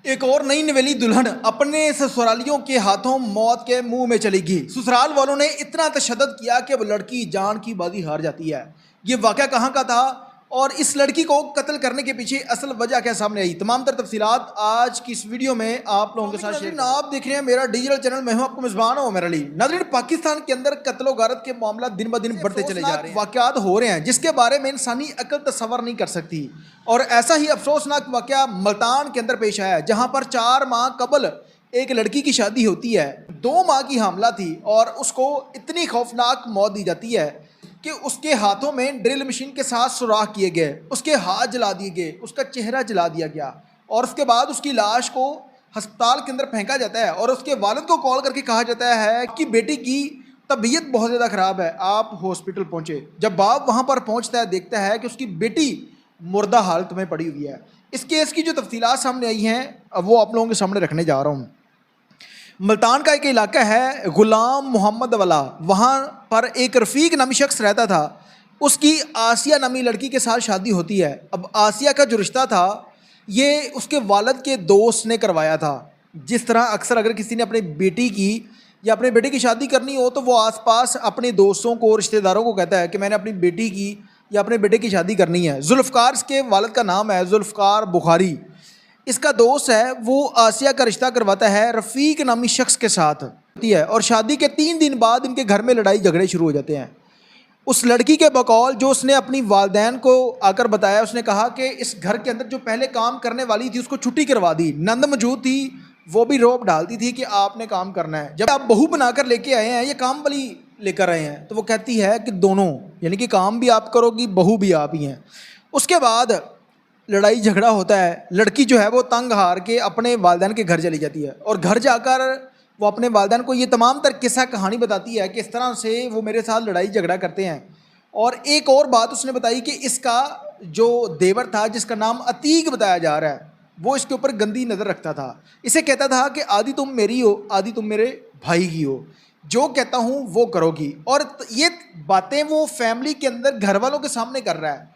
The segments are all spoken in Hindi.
एक और नई नवेली दुल्हन अपने ससुरालियों के हाथों मौत के मुंह में चली गई। ससुराल वालों ने इतना तशद्दुद किया कि वो लड़की जान की बाजी हार जाती है। ये वाक़या कहाँ का था और इस लड़की को कत्ल करने के पीछे असल वजह क्या सामने आई, तमाम तर तफसीलात आज की इस वीडियो में आप लोगों के साथ शेयर। आप देख रहे हैं मेरा डिजिटल चैनल, मैं हूं आपको मेज़बान हूं मेरा अली। नाज़रीन, पाकिस्तान के अंदर कत्लो गारत के मामला दिन ब दिन बढ़ते चले जा रहे हैं। वाक़यात हो रहे हैं जिसके बारे में इंसानी अकल तस्वर नहीं कर सकती। और ऐसा ही अफसोसनाक वाक़या मुल्तान के अंदर पेश आया, जहाँ पर 4 माह कबल एक लड़की की शादी होती है। 2 माह की हामला थी और उसको इतनी खौफनाक मौत दी जाती है कि उसके हाथों में ड्रिल मशीन के साथ सुराख किए गए, उसके हाथ जला दिए गए, उसका चेहरा जला दिया गया और उसके बाद उसकी लाश को अस्पताल के अंदर फेंका जाता है और उसके वालिद को कॉल करके कहा जाता है कि बेटी की तबीयत बहुत ज़्यादा ख़राब है, आप हॉस्पिटल पहुँचे। जब बाप वहाँ पर पहुँचता है, देखता है कि उसकी बेटी मुर्दा हालत में पड़ी हुई है। इस केस की जो तफसीलात सामने आई हैं वो आप लोगों के सामने रखने जा रहा हूँ। मुल्तान का एक इलाका है गुलाम मोहम्मद वाला, वहाँ पर एक रफ़ीक नामी शख्स रहता था। उसकी आसिया नामी लड़की के साथ शादी होती है। अब आसिया का जो रिश्ता था ये उसके वालिद के दोस्त ने करवाया था। जिस तरह अक्सर अगर किसी ने अपनी बेटी की या अपने बेटे की शादी करनी हो तो वो आसपास अपने दोस्तों को, रिश्तेदारों को कहता है कि मैंने अपनी बेटी की या अपने बेटे की शादी करनी है। जुल्फ़कार इसके वालिद का नाम है, जुल्फ़कार बुखारी। इसका दोस्त है, वो आसिया का रिश्ता करवाता है रफ़ीक नामी शख्स के साथ होती है और शादी के 3 दिन बाद इनके घर में लड़ाई झगड़े शुरू हो जाते हैं। उस लड़की के बकौल जो उसने अपनी वालदैन को आकर बताया, उसने कहा कि इस घर के अंदर जो पहले काम करने वाली थी उसको छुट्टी करवा दी। नंद मौजूद थी, वो भी रोब डालती थी कि आपने काम करना है। जब आप बहू बनाकर लेके आए हैं, ये काम वाली लेकर आए हैं, तो वो कहती है कि दोनों, यानी कि काम भी आप करोगी, बहू भी आप ही हैं। उसके बाद लड़ाई झगड़ा होता है। लड़की जो है वो तंग हार के अपने वालिदैन के घर चली जाती है और घर जाकर वो अपने वालिदैन को ये तमाम तर किस्सा कहानी बताती है कि इस तरह से वो मेरे साथ लड़ाई झगड़ा करते हैं। और एक और बात उसने बताई कि इसका जो देवर था, जिसका नाम अतीक बताया जा रहा है, वो इसके ऊपर गंदी नज़र रखता था। इसे कहता था कि आदि तुम मेरी हो, आदि तुम मेरे भाई की हो, जो कहता हूँ वो करोगी। और ये बातें वो फैमिली के अंदर घर वालों के सामने कर रहा है,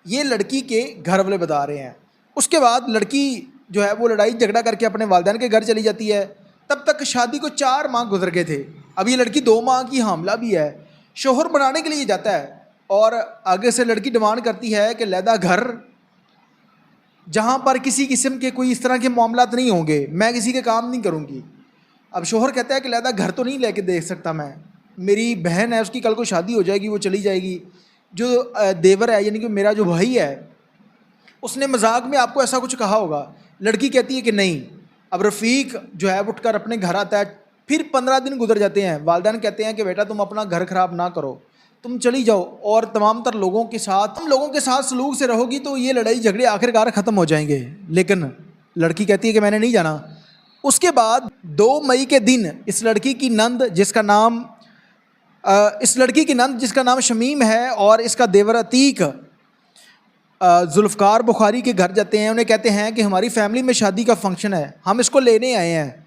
ये लड़की के घर वाले बता रहे हैं। उसके बाद लड़की जो है वो लड़ाई झगड़ा करके अपने वालिदैन के घर चली जाती है। तब तक शादी को 4 माह गुजर गए थे। अब ये लड़की 2 माह की हामला भी है। शोहर बनाने के लिए जाता है और आगे से लड़की डिमांड करती है कि लैदा घर जहाँ पर किसी किस्म के कोई इस तरह के मामलात नहीं होंगे, मैं किसी के काम नहीं करूँगी। अब शोहर कहता है कि लैदा घर तो नहीं लेके दे सकता मैं, मेरी बहन है, उसकी कल को शादी हो जाएगी, वो चली जाएगी। जो देवर है, यानी कि मेरा जो भाई है, उसने मजाक में आपको ऐसा कुछ कहा होगा। लड़की कहती है कि नहीं। अब रफ़ीक जो है उठकर अपने घर आता है। फिर 15 दिन गुजर जाते हैं। वालिदैन कहते हैं कि बेटा तुम अपना घर ख़राब ना करो, तुम चली जाओ और तमाम तर लोगों के साथ, तुम लोगों के साथ सलूक से रहोगी तो ये लड़ाई झगड़े आखिरकार ख़त्म हो जाएंगे। लेकिन लड़की कहती है कि मैंने नहीं जाना। उसके बाद 2 मई के दिन इस लड़की की नंद, जिसका नाम शमीम है, और इसका देवर अतीक जुल्फ़कार बुखारी के घर जाते हैं। उन्हें कहते हैं कि हमारी फैमिली में शादी का फंक्शन है, हम इसको लेने आए हैं,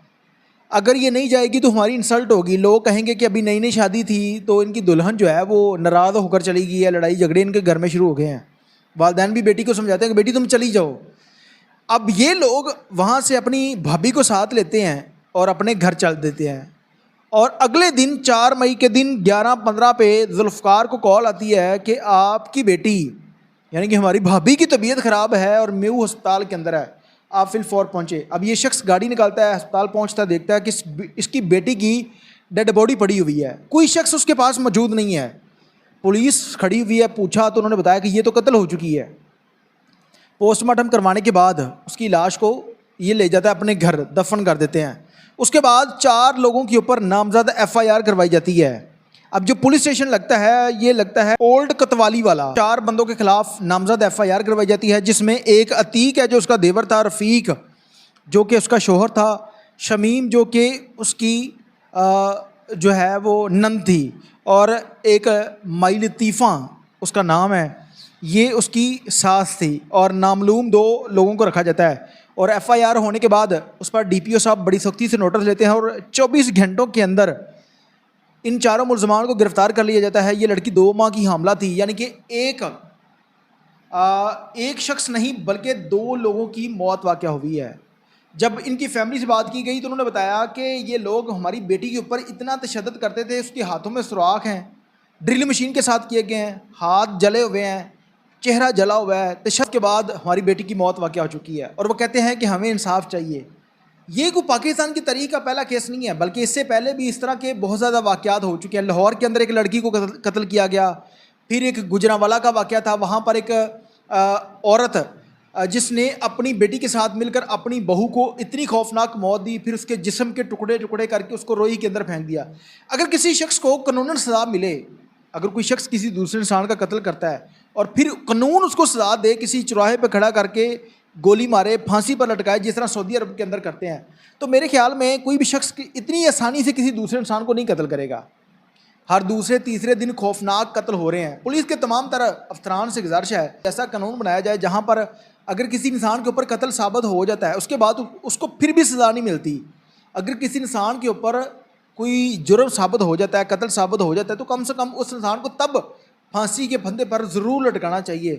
अगर ये नहीं जाएगी तो हमारी इंसल्ट होगी। लोग कहेंगे कि अभी नई नई शादी थी तो इनकी दुल्हन जो है वो नाराज़ होकर चली गई है, लड़ाई झगड़े इनके घर में शुरू हो गए हैं। वालिदैन भी बेटी को समझाते हैं कि बेटी तुम चली जाओ। अब ये लोग वहाँ से अपनी भाभी को साथ लेते हैं और अपने घर चल देते हैं। और अगले दिन 4 मई के दिन 11:15 पे जुल्फ़कार को कॉल आती है कि आपकी बेटी, यानी कि हमारी भाभी की तबीयत ख़राब है और म्यू अस्पताल के अंदर है, आप फिलफौर पहुँचे। अब ये शख्स गाड़ी निकालता है, अस्पताल पहुँचता, देखता है कि इसकी बेटी की डेड बॉडी पड़ी हुई है, कोई शख्स उसके पास मौजूद नहीं है। पुलिस खड़ी हुई है, पूछा तो उन्होंने बताया कि ये तो कत्ल हो चुकी है। पोस्टमार्टम करवाने के बाद उसकी लाश को ये ले जाता है अपने घर, दफन कर देते हैं। उसके बाद 4 लोगों के ऊपर नामजद FIR करवाई जाती है। अब जो पुलिस स्टेशन लगता है, ये लगता है ओल्ड कतवाली वाला। 4 बंदों के खिलाफ नामजद FIR करवाई जाती है, जिसमें एक अतीक है जो उसका देवर था, रफ़ीक जो कि उसका शोहर था, शमीम जो कि उसकी जो है वो नंद थी, और एक माई लतीफ़ा उसका नाम है, ये उसकी सास थी। और नामलूम 2 लोगों को रखा जाता है। और FIR होने के बाद उस पर DPO साहब बड़ी सख्ती से नोटिस लेते हैं और 24 घंटों के अंदर इन 4 मुलजमान को गिरफ्तार कर लिया जाता है। ये लड़की 2 माह की हामला थी, यानी कि एक शख्स नहीं बल्कि 2 लोगों की मौत वाक़या हुई है। जब इनकी फैमिली से बात की गई तो उन्होंने बताया कि ये लोग हमारी बेटी के ऊपर इतना तशद्दुद करते थे, उसके हाथों में सुराख हैं, ड्रिल मशीन के साथ किए गए हैं, हाथ जले हुए हैं, चेहरा जला हुआ है। तशद्दुद के बाद हमारी बेटी की मौत वाक़या हो चुकी है और वो कहते हैं कि हमें इंसाफ चाहिए। ये कोई पाकिस्तान की तारीख का पहला केस नहीं है, बल्कि इससे पहले भी इस तरह के बहुत ज़्यादा वाक़यात हो चुके हैं। लाहौर के अंदर एक लड़की को कत्ल किया गया, फिर एक गुजरांवाला का वाक़या था, वहाँ पर एक औरत जिसने अपनी बेटी के साथ मिलकर अपनी बहू को इतनी खौफनाक मौत दी, फिर उसके जिस्म के टुकड़े टुकड़े करके उसको रोई के अंदर फेंक दिया। अगर किसी शख्स को कानूनन सज़ा मिले, अगर कोई शख्स किसी दूसरे इंसान का कत्ल करता है और फिर कानून उसको सज़ा दे, किसी चौराहे पर खड़ा करके गोली मारे, फांसी पर लटकाए, जिस तरह सऊदी अरब के अंदर करते हैं, तो मेरे ख्याल में कोई भी शख्स इतनी आसानी से किसी दूसरे इंसान को नहीं कत्ल करेगा। हर दूसरे तीसरे दिन खौफनाक कत्ल हो रहे हैं। पुलिस के तमाम तरह अफसरान से गुजारिश है ऐसा कानून बनाया जाए जहाँ पर अगर किसी इंसान के ऊपर कत्ल साबित हो जाता है, उसके बाद उसको फिर भी सज़ा नहीं मिलती। अगर किसी इंसान के ऊपर कोई जुर्म साबित हो जाता है, कत्ल साबित हो जाता है, तो कम से कम उस इंसान को तब फांसी के फंदे पर ज़रूर लटकाना चाहिए।